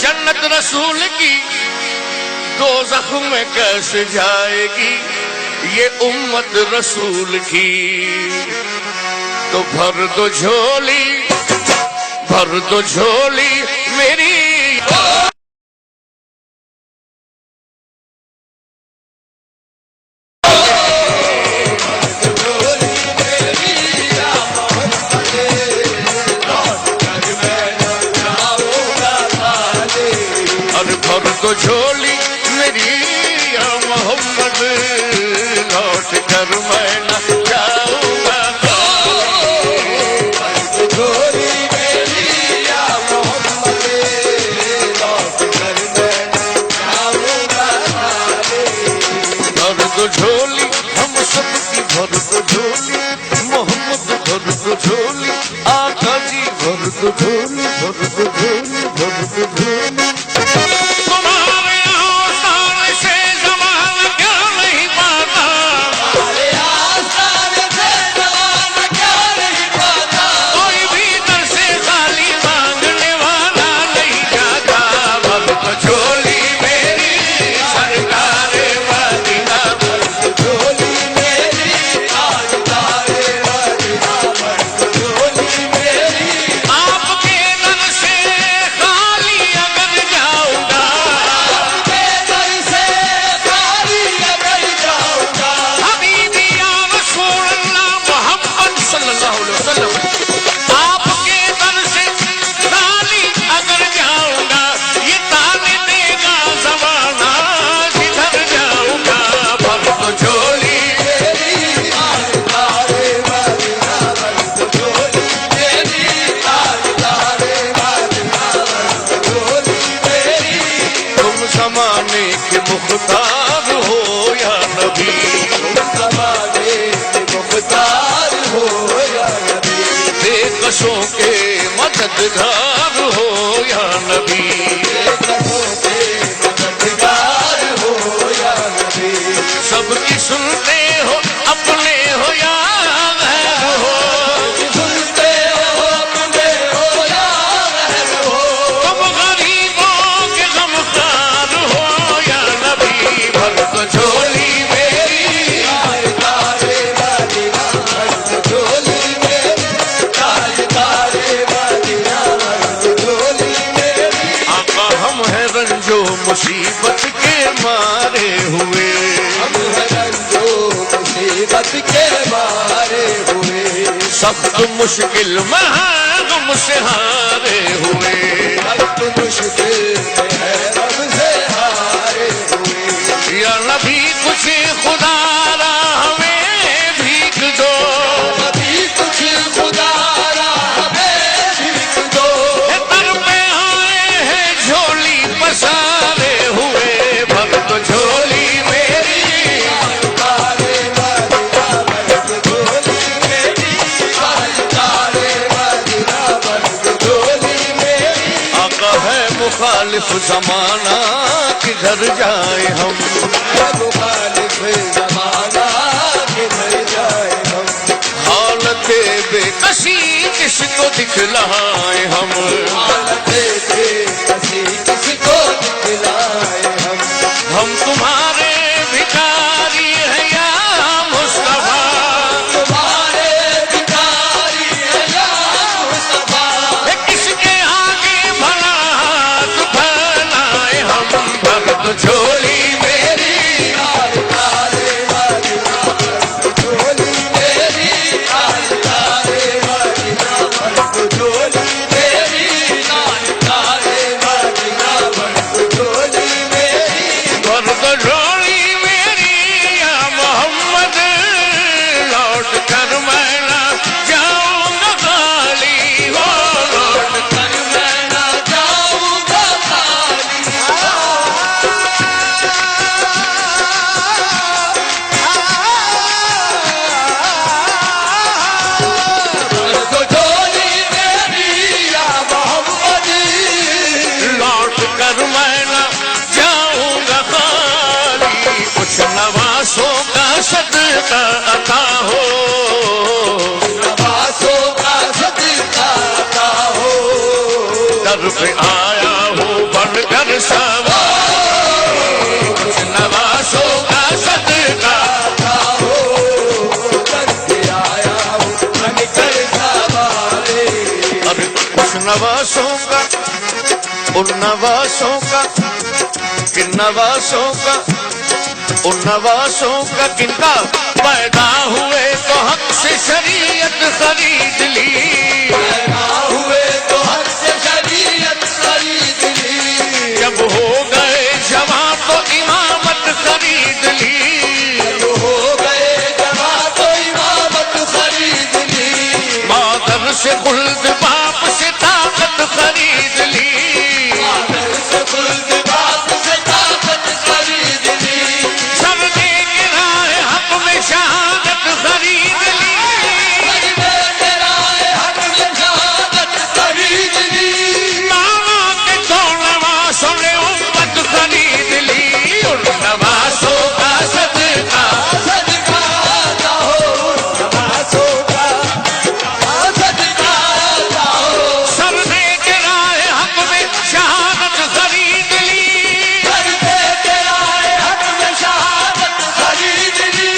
जन्नत रसूल की दोज़ख में कैसे जाएगी ये उम्मत रसूल की। तो भर दो झोली मेरी। तो झोली मेरी या मोहम्मद लौट कर मैं न जाऊंगा। झोली मेरी या मोहम्मद लौट कर मैं न जाऊंगा। भर दो झोली हम सब की, भर दो झोली मोहम्मद, भर दो झोली आका जी, भर दो झोली, भर दो झोली, भर दो झोली। ज़माने के मुख्तार हो या नबी, ज़माने के मुख्तार हो या नबी, बेकसों के मददगार हो या नबी, बेकसों के मददगार हो या नबी। सबकी सुनते हो अपने हो या गैर हो, सुनते हो अपने हो या गैर हो। तुम गरीबों के गमखार हो या नबी। भर दो झोली मेरी तारे मदीना, भर दो झोली मेरी तारे मदीना, भर दो झोली मेरी। आका हम है रंजो मुसीबत के मारे हुए, हम है रंजो मुसीबत के मारे हुए। सख्त मुश्किल में गम से हारे हुए, सख्त मुश्किल में है गम से हारे हुए। या नबी कुछ खुदा रा हमें भीख दो, नबी कुछ खुदा रा हमें भीख दो। तर पे आए हैं झोली पसारे हुए, भर दो झोली मेरी तारे मदीना, भर दो झोली मेरी तारे मदीना, भर दो झोली मेरी। आका है मुखालिफ ज़माना किधर जाए हम, मुखालिफ ज़माना किधर जाए हम। हालत बेकसी किसको दिखलाए हम, हालत बेकसी किसको दिखलाए हम। हम तुम्हारे भिखारी हैं या मुस्तफा, तुम्हारे भिखारी हैं या मुस्तफा। किसके आगे भला हाथ फैलाए हम। भर दो झोली मेरी तारे मदीना, भर दो झोली मेरी तारे मदीना, भर दो झोली मेरी तारे मदीना, भर दो झोली मेरी। भर दो झोली मेरी या मोहम्मद लौट कर मैं ना जाऊंगा खाली, हो लौट कर मैं ना जाऊंगा खाली। भर दो झोली मेरी या मोहम्मद लौट कर मैं ना जाऊंगा खाली। कुछ नवासों का सदका अता हो, नवासों का सदका अता हो। दर पे आया हो बन नवासों का उन नवासों का किन नवासों का उन नवासों का किनका पैदा हुए तो हक से शरीयत खरीद ली, पैदा हुए तो हक से शरीयत खरीद ली, जब हो गए जवां तो इमामत खरीद ली, जब हो गए जवां तो इमामत खरीद ली, मादर से खुल्द बाप से ताकत खरीद ली, मादर से खुल्द बाप से ताकत खरीद ली, सब ने गिराए हक में शहादत खरीद ली, सबने गिराए हक में शहादत खरीद ली, मामा के तो नवासों ने उम्मत खरीद ली, उन नवासों का सदका सदका लाओ, नवासों का सदका लाओ, सबने गिराए हक में शहादत खरीद ली, सबने गिराए हक में शहादत खरीद ली,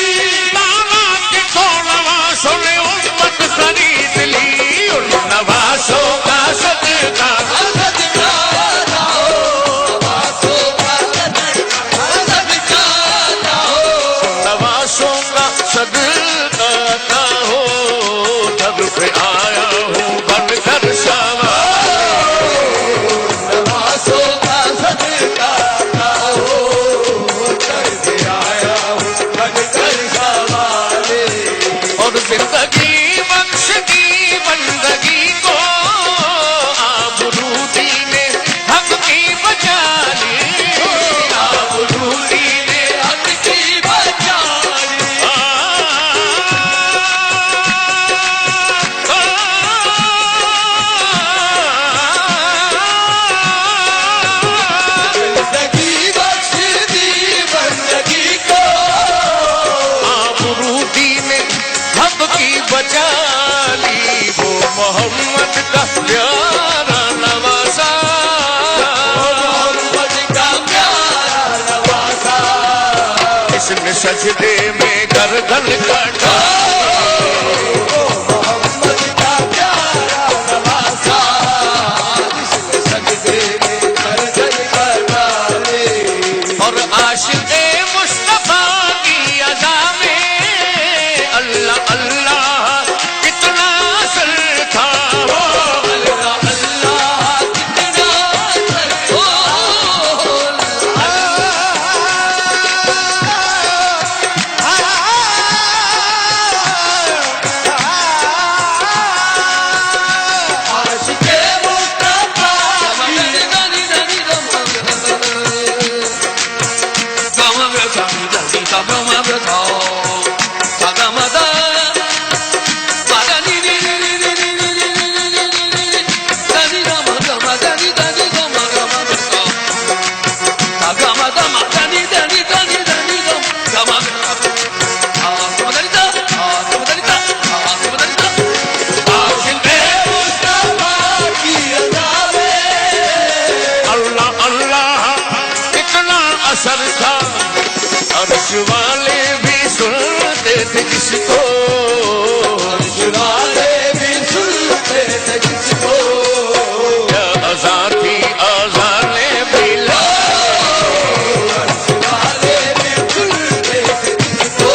मामा के तो नवासों ने उम्मत खरीद ली, उन नवासों का सदका सदका लाओ, नवासों का सदका लाओ, नवासों का सदका ना हो, तब पे आया हूँ बनकर सवार, नवासों का सदका लाओ, करके आया हूँ बनकर सवारे, और जिंदगी बख्श दी बंदगी को आबरूदी ने हक की बचा ली, आबरूदी ने हक की बचाई, जिंदगी बख्श दी बंदगी को, आबरूदी ने हक की बचा ली, वो मोहम्मद का प्यारा नवासा, मोहम्मद का प्यारा नवासा, इसने सजदे में गर्दन कटा, मोहम्मद का प्यारा नवासा, जिसने सजदे में गर्दन कटा ले, और आशिक़े मुस्तफा की अदा में अल्लाह अल्लाह कितना असर था, अल्लाह अल्लाह कितना असर हो, आशिक़े मुस्तफा आशिक़े मुस्तफा की अदा में अल्लाह अल्लाह कितना असर था, अर्श वाले भी सुनते थे जिसको, वाले भी सुनते थे जिसको, क्या अज़ा थी अज़ाने बिला, वाले भी सुनते थे जिसको,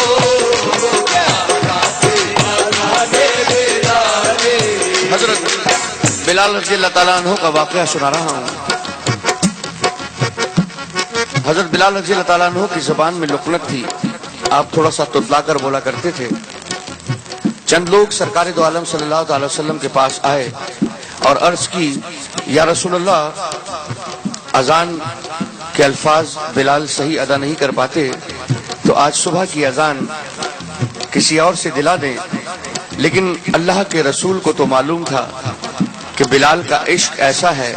क्या गाते आने बेदारे, हजरत बिलाल रज़ी अल्लाह ताला अन्हु का वाक़या सुना रहा हूँ। हजरत बिलाल रज़ी अल्लाह ताला अन्हु की ज़बान में लुकनत थी, आप थोड़ा सा तुतला कर बोला करते थे। चंद लोग सरकार दो आलम सल्लल्लाहु अलैहि वसल्लम के पास आए और अर्ज की, या रसूलल्लाह, अजान के अल्फाज बिलाल सही अदा नहीं कर पाते, तो आज सुबह की अजान किसी और से दिला दें। लेकिन अल्लाह के रसूल को तो मालूम था कि बिलाल का इश्क ऐसा है,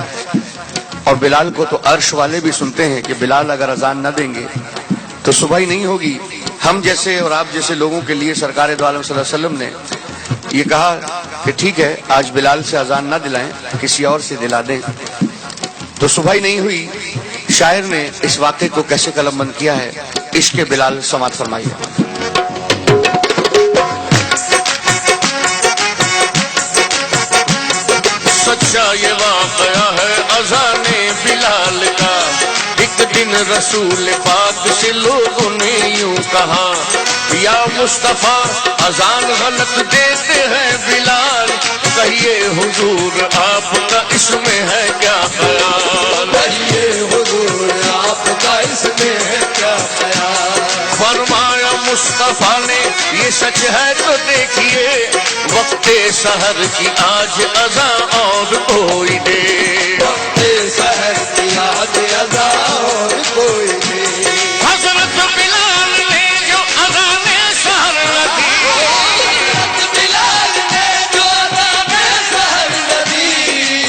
और बिलाल को तो अर्श वाले भी सुनते हैं कि बिलाल अगर अजान न देंगे तो सुबह ही नहीं होगी। हम जैसे और आप जैसे लोगों के लिए सरकार दो आलम सल्लल्लाहु अलैहि वसल्लम ने ये कहा कि ठीक है, आज बिलाल से अजान न दिलाएं, किसी और से दिला दें, तो सुबह ही नहीं हुई। शायर ने इस वाक़े को कैसे कलमबंद किया है, इश्क़ बिलाल समात फरमाइए। सच्चा ये बिलाल का। एक दिन रसूल पाक से लोगों ने यूं कहा, या मुस्तफा अजान गलत देते हैं बिलाल, कहिए हुजूर आपका इसमें है क्या ख्याल। कहिए हुजूर आपका इसमें है क्या ख्याल। फरमाया मुस्तफा ने ये सच है तो देखिए, वक्ते सहर की आज अज़ा और कोई दे। वक्ते सहर की आज अज़ा और कोई दे। हज़रत बिलाल ने जो अज़ाने सहर रखी, हज़रत बिलाल ने जो अज़ाने सहर रखी,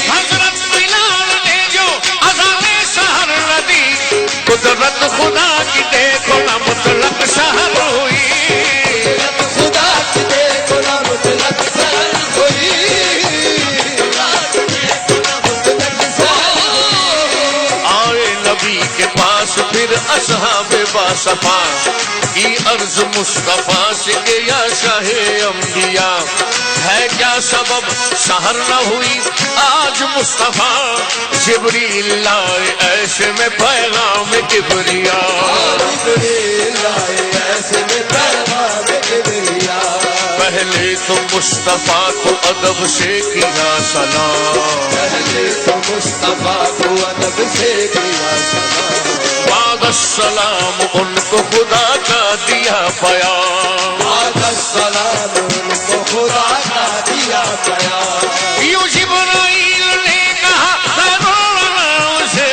हज़रत बिलाल ने जो अज़ाने सहर रखी, कुदरत खुदा की देखो ना मुतलक सहर हुई। खुदा की देखो ना मुतलक सहर हुई। आए नबी के पास फिर असहाबे बासफा की अर्ज मुस्तफा से के या शाहे अंबिया, है क्या सबब सहर न हुई आज मुस्तफा। जिब्रील लाए ऐसे में पैगाम किबरिया, जिब्रील आए ऐसे में पैगाम किबरिया। पहले तो मुस्तफा को अदब से किया सलाम, पहले तो मुस्तफा को अदब से किया सलाम। बाद सलाम उनको खुदा का दिया बयान। बाद सलाम उनको खुदा का दिया बयान। यूं जिब्राइल ने कहा खैरुल अनाम से,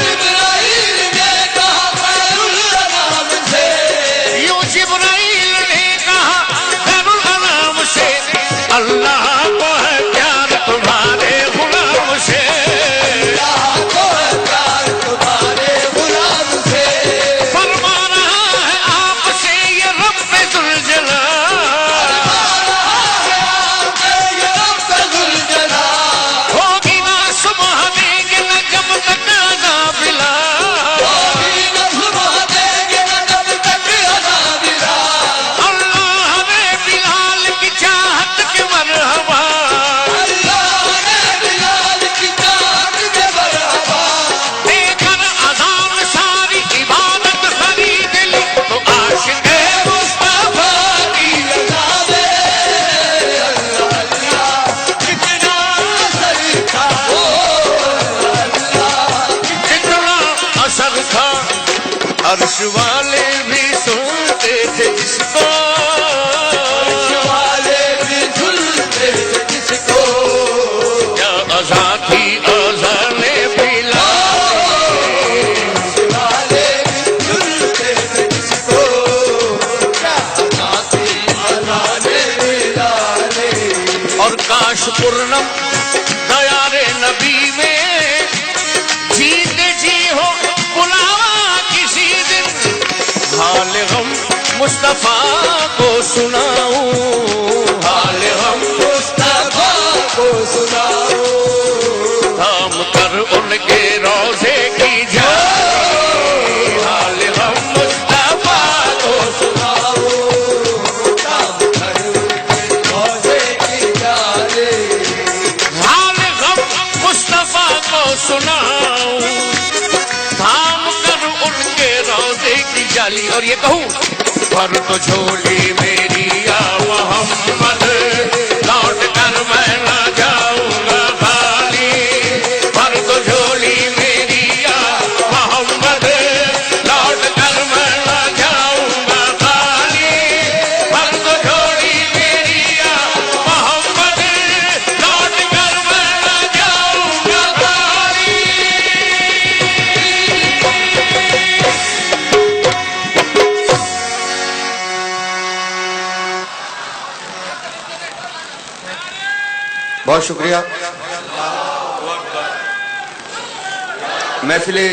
जिब्राइल ने कहा खैरुल अनाम से। यूं जिब्राइल ने कहा खैरुल अनाम से, अल्लाह को है प्यार तुम्हारे गुलाम से। अल्लाह को है प्यार तुम्हारे गुलाम से। फरमा रहा है आपसे ये रब्बे जुल जलाल, होगी ना सुबह देंगे न जब तक अज़ान बिलाल। अल्लाह ने बिलाल की चाहत के मरहबा, देकर अज़ान सारी इबादत खरीद ली, तो आशिक़े मुस्तफा की कितना असर था। अर्श वाले भी सुनते थे इसको, क्या अज़ा थी अज़ाने बिलाल। और काश पूर्णम दयारे नबी में जीते जी हो बुलावा किसी दिन, हाल गम मुस्तफा को सुनाऊं, हाल गम मुस्तफा को सुनाओ। थाम कर उनके रोज़े की जाए, हाल गम मुस्तफा को सुनाओ। काम कर उनके रोज़े की जाने। हाल गम मुस्तफा को सुनाऊं, थाम कर उनके रोज़े की जाली। और ये कहूँ, भर तो झोली मेरी या मोहम्मद, लौट कर मैं ना जाऊंगा खाली। भर तो झोली मेरी या मोहम्मद, लौट कर मैं ना जाऊंगा खाली। भर तो झोली मेरी या मोहम्मद, लौट कर मैं ना जाऊंगा खाली। बहुत शुक्रिया। महफिले